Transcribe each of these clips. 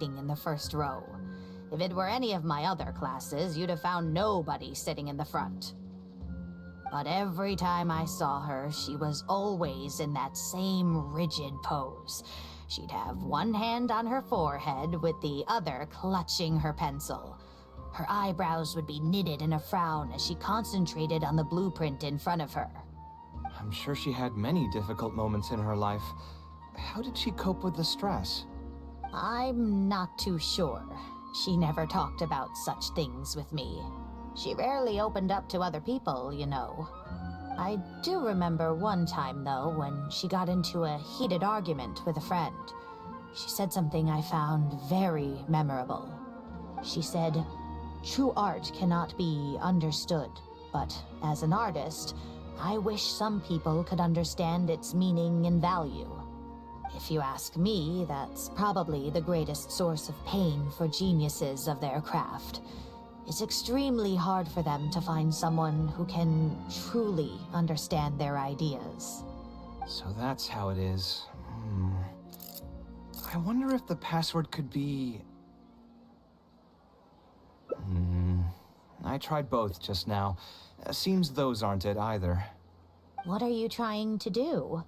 sitting in the first row. If it were any of my other classes, you'd have found nobody sitting in the front. But every time I saw her, she was always in that same rigid pose. She'd have one hand on her forehead with the other clutching her pencil. Her eyebrows would be knitted in a frown as she concentrated on the blueprint in front of her. I'm sure she had many difficult moments in her life. How did she cope with the stress? I'm not too sure. She never talked about such things with me. She rarely opened up to other people, you know. I do remember one time, though, when she got into a heated argument with a friend. She said something I found very memorable. She said, "True art cannot be understood, but as an artist, I wish some people could understand its meaning and value." If you ask me, that's probably the greatest source of pain for geniuses of their craft. It's extremely hard for them to find someone who can truly understand their ideas. So that's how it is. I wonder if the password could be... I tried both just now. Seems those aren't it either. What are you trying to do?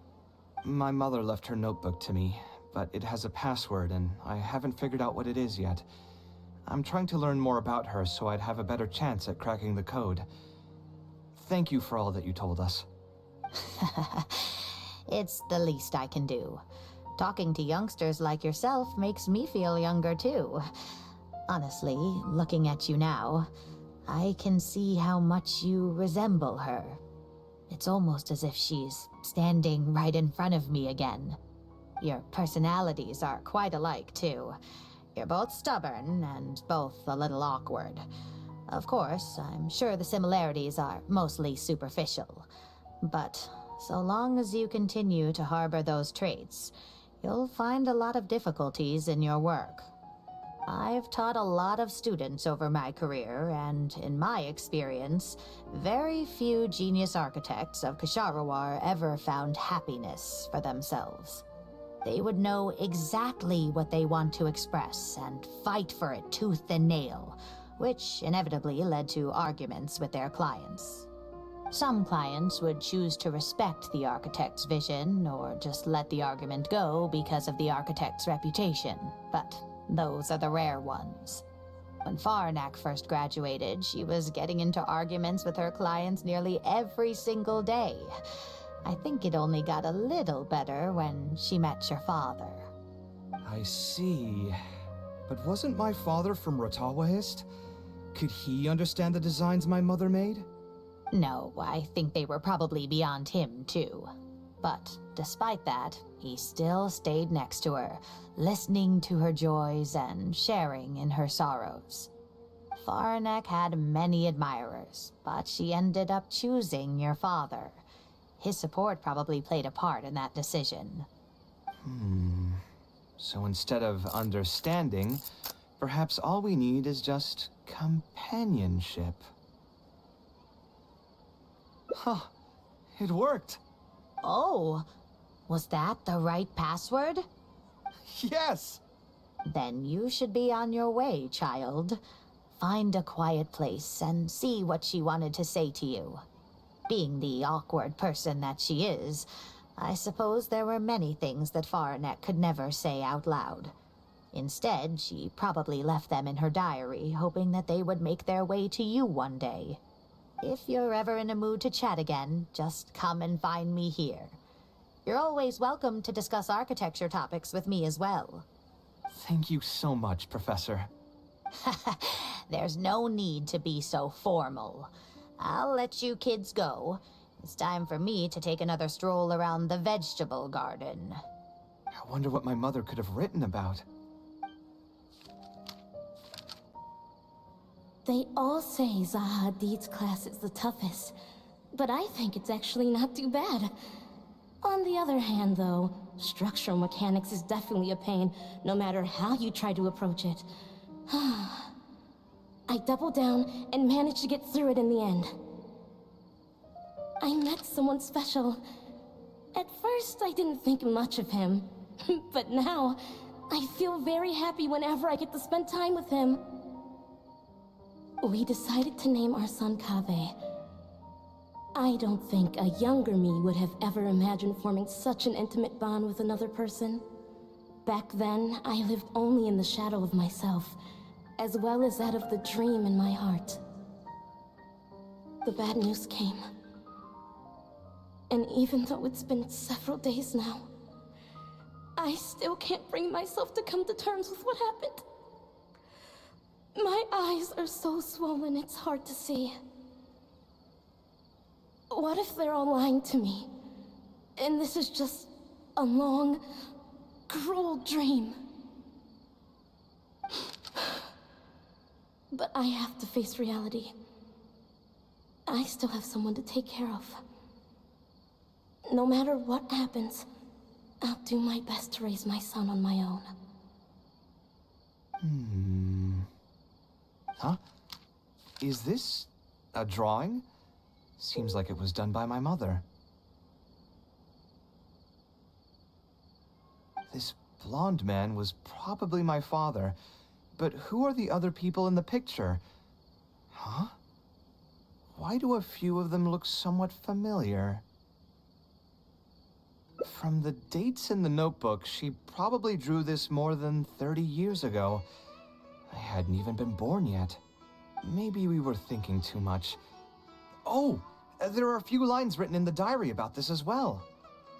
My mother left her notebook to me, but it has a password and I haven't figured out what it is yet. I'm trying to learn more about her so I'd have a better chance at cracking the code. Thank you for all that you told us. It's the least I can do. Talking to youngsters like yourself makes me feel younger too. Honestly, looking at you now, I can see how much you resemble her. It's almost as if she's standing right in front of me again. Your personalities are quite alike too. You're both stubborn and both a little awkward. Of course, I'm sure the similarities are mostly superficial. But so long as you continue to harbor those traits, you'll find a lot of difficulties in your work. I've taught a lot of students over my career, and in my experience, very few genius architects of Ksharawar ever found happiness for themselves. They would know exactly what they want to express and fight for it tooth and nail, which inevitably led to arguments with their clients. Some clients would choose to respect the architect's vision or just let the argument go because of the architect's reputation, but those are the rare ones. When Faranak first graduated, she was getting into arguments with her clients nearly every single day. I think it only got a little better when she met your father. I see. But wasn't my father from Rotawahist? Could he understand the designs my mother made? No, I think they were probably beyond him, too. But despite that, he still stayed next to her, listening to her joys and sharing in her sorrows. Faranek had many admirers, but she ended up choosing your father. His support probably played a part in that decision. So instead of understanding, perhaps all we need is just companionship. Huh, it worked. Oh, was that the right password? Yes! Then you should be on your way, child. Find a quiet place and see what she wanted to say to you. Being the awkward person that she is, I suppose there were many things that Faranek could never say out loud. Instead, she probably left them in her diary, hoping that they would make their way to you one day. If you're ever in a mood to chat again, just come and find me here. You're always welcome to discuss architecture topics with me as well. Thank you so much, Professor. There's no need to be so formal. I'll let you kids go. It's time for me to take another stroll around the vegetable garden. I wonder what my mother could have written about. They all say Zaha Hadid's class is the toughest, but I think it's actually not too bad. On the other hand, though, structural mechanics is definitely a pain, no matter how you try to approach it. I doubled down and managed to get through it in the end. I met someone special. At first, I didn't think much of him, but now, I feel very happy whenever I get to spend time with him. We decided to name our son Kaveh. I don't think a younger me would have ever imagined forming such an intimate bond with another person. Back then, I lived only in the shadow of myself, as well as that of the dream in my heart. The bad news came. And even though it's been several days now, I still can't bring myself to come to terms with what happened. My eyes are so swollen it's hard to see. What if they're all lying to me, and this is just a long, cruel dream? But I have to face reality. I still have someone to take care of. No matter what happens, I'll do my best to raise my son on my own. Huh? Is this a drawing? Seems like it was done by my mother. This blonde man was probably my father, but who are the other people in the picture? Huh? Why do a few of them look somewhat familiar? From the dates in the notebook, she probably drew this more than 30 years ago. I hadn't even been born yet. Maybe we were thinking too much. Oh, there are a few lines written in the diary about this as well.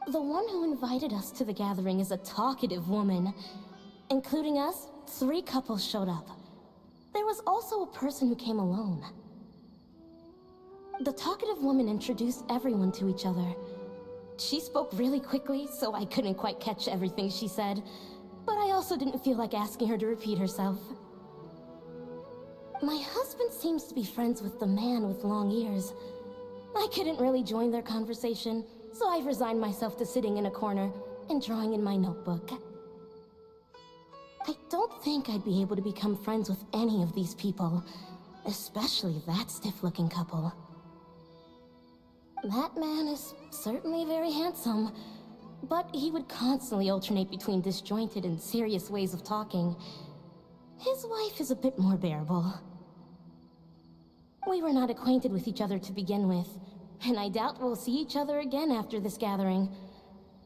The one who invited us to the gathering is a talkative woman. Including us, 3 couples showed up. There was also a person who came alone. The talkative woman introduced everyone to each other. She spoke really quickly, so I couldn't quite catch everything she said, but I also didn't feel like asking her to repeat herself. My husband seems to be friends with the man with long ears. I couldn't really join their conversation, so I've resigned myself to sitting in a corner and drawing in my notebook. I don't think I'd be able to become friends with any of these people, especially that stiff-looking couple. That man is certainly very handsome, but he would constantly alternate between disjointed and serious ways of talking. His wife is a bit more bearable. We were not acquainted with each other to begin with, and I doubt we'll see each other again after this gathering.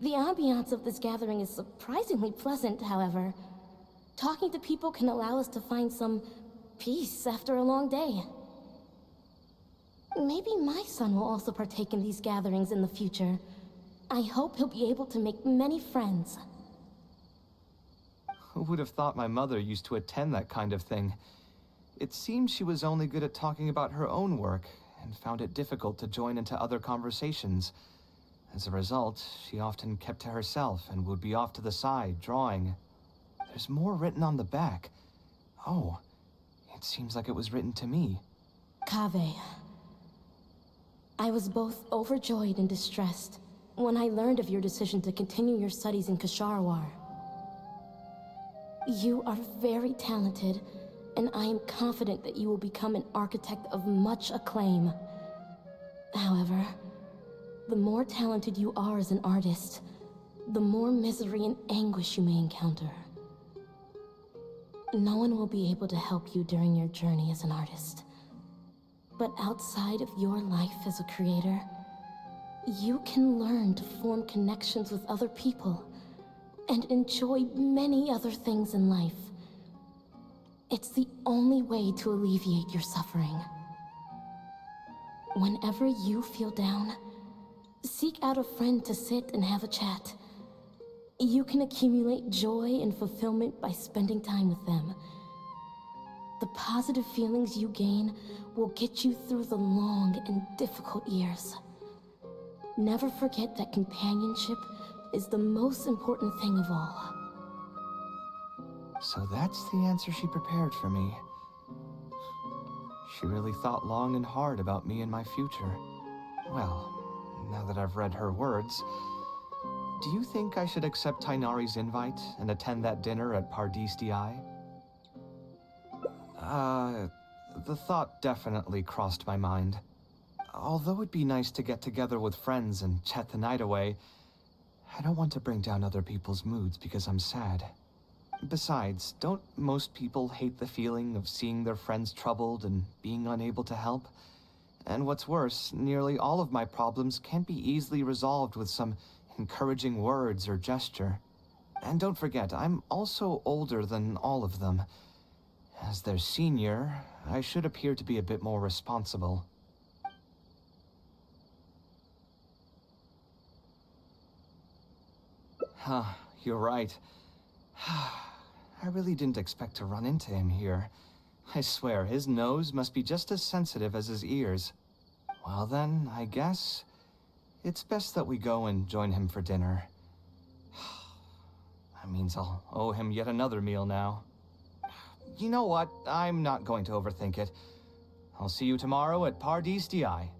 The ambiance of this gathering is surprisingly pleasant, however. Talking to people can allow us to find some peace after a long day. Maybe my son will also partake in these gatherings in the future. I hope he'll be able to make many friends. Who would have thought my mother used to attend that kind of thing? It seems she was only good at talking about her own work, and found it difficult to join into other conversations. As a result, she often kept to herself and would be off to the side, drawing. There's more written on the back. Oh, it seems like it was written to me. Kaveh. I was both overjoyed and distressed when I learned of your decision to continue your studies in Kasharwar. You are very talented, and I am confident that you will become an architect of much acclaim. However, the more talented you are as an artist, the more misery and anguish you may encounter. No one will be able to help you during your journey as an artist. But outside of your life as a creator, you can learn to form connections with other people and enjoy many other things in life. It's the only way to alleviate your suffering. Whenever you feel down, seek out a friend to sit and have a chat. You can accumulate joy and fulfillment by spending time with them. The positive feelings you gain will get you through the long and difficult years. Never forget that companionship is the most important thing of all. So that's the answer she prepared for me. She really thought long and hard about me and my future. Well, now that I've read her words, do you think I should accept Tainari's invite and attend that dinner at Pardis Di? The thought definitely crossed my mind. Although it'd be nice to get together with friends and chat the night away, I don't want to bring down other people's moods because I'm sad. Besides, don't most people hate the feeling of seeing their friends troubled and being unable to help? And what's worse, nearly all of my problems can't be easily resolved with some encouraging words or gesture. And don't forget, I'm also older than all of them. As their senior, I should appear to be a bit more responsible. Huh, you're right. I really didn't expect to run into him here. I swear, his nose must be just as sensitive as his ears. Well then, I guess it's best that we go and join him for dinner. That means I'll owe him yet another meal now. You know what? I'm not going to overthink it. I'll see you tomorrow at Pardis DI.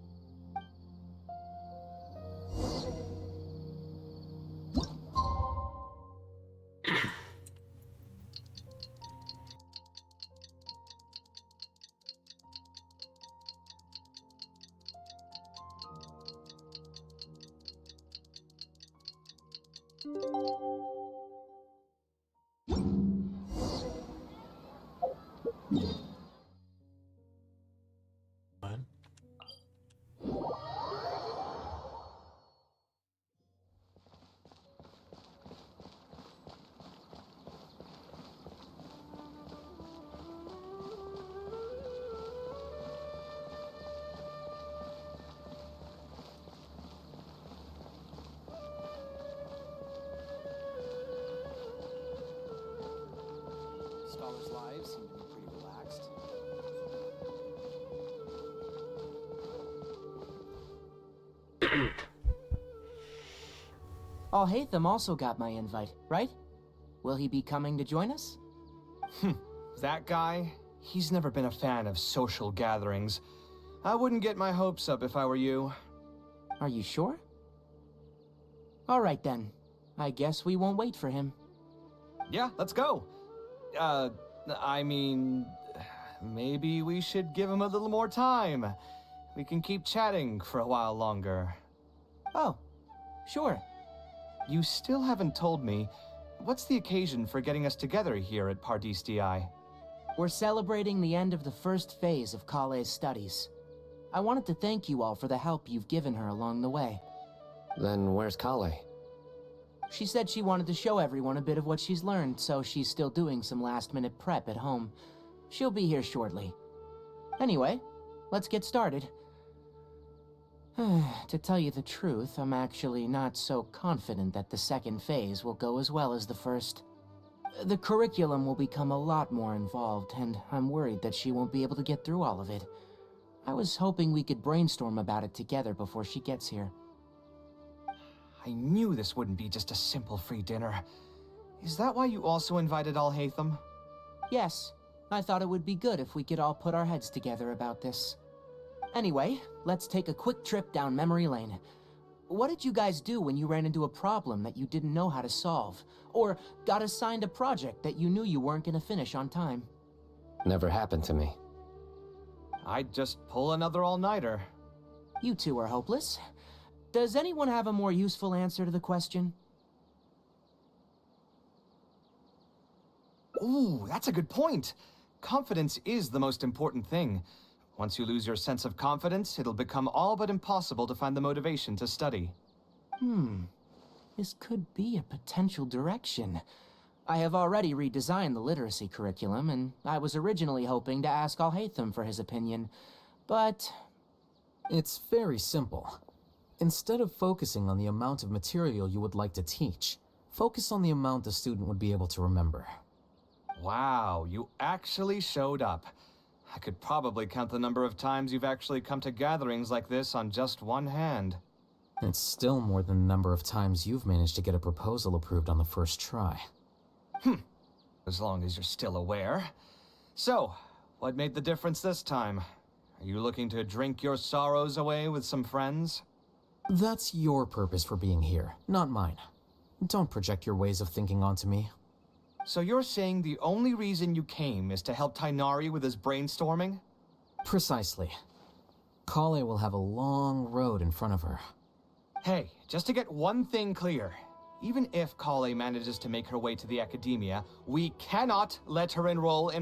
Scholars' lives seem to be pretty relaxed. Hatham also got my invite, right? Will he be coming to join us? That guy? He's never been a fan of social gatherings. I wouldn't get my hopes up if I were you. Are you sure? All right then. I guess we won't wait for him. Yeah, let's go. I mean, maybe we should give him a little more time. We can keep chatting for a while longer. Oh, sure. You still haven't told me, what's the occasion for getting us together here at Pardis DI? We're celebrating the end of the first phase of Kale's studies. I wanted to thank you all for the help you've given her along the way. Then where's Kale? She said she wanted to show everyone a bit of what she's learned, so she's still doing some last-minute prep at home. She'll be here shortly. Anyway, let's get started. To tell you the truth, I'm actually not so confident that the second phase will go as well as the first. The curriculum will become a lot more involved, and I'm worried that she won't be able to get through all of it. I was hoping we could brainstorm about it together before she gets here. I knew this wouldn't be just a simple free dinner. Is that why you also invited Al-Haytham? Yes, I thought it would be good if we could all put our heads together about this. Anyway, let's take a quick trip down memory lane. What did you guys do when you ran into a problem that you didn't know how to solve? Or got assigned a project that you knew you weren't going to finish on time? Never happened to me. I'd just pull another all-nighter. You two are hopeless. Does anyone have a more useful answer to the question? Ooh, that's a good point. Confidence is the most important thing. Once you lose your sense of confidence, it'll become all but impossible to find the motivation to study. This could be a potential direction. I have already redesigned the literacy curriculum, and I was originally hoping to ask Al-Haytham for his opinion, but... It's very simple. Instead of focusing on the amount of material you would like to teach, focus on the amount the student would be able to remember. Wow, you actually showed up. I could probably count the number of times you've actually come to gatherings like this on just one hand. It's still more than the number of times you've managed to get a proposal approved on the first try. As long as you're still aware. So, what made the difference this time? Are you looking to drink your sorrows away with some friends? That's your purpose for being here, not mine. Don't project your ways of thinking onto me. So you're saying the only reason you came is to help Tainari with his brainstorming? Precisely. Kale will have a long road in front of her. Hey, just to get one thing clear. Even if Kale manages to make her way to the academia, we cannot let her enroll in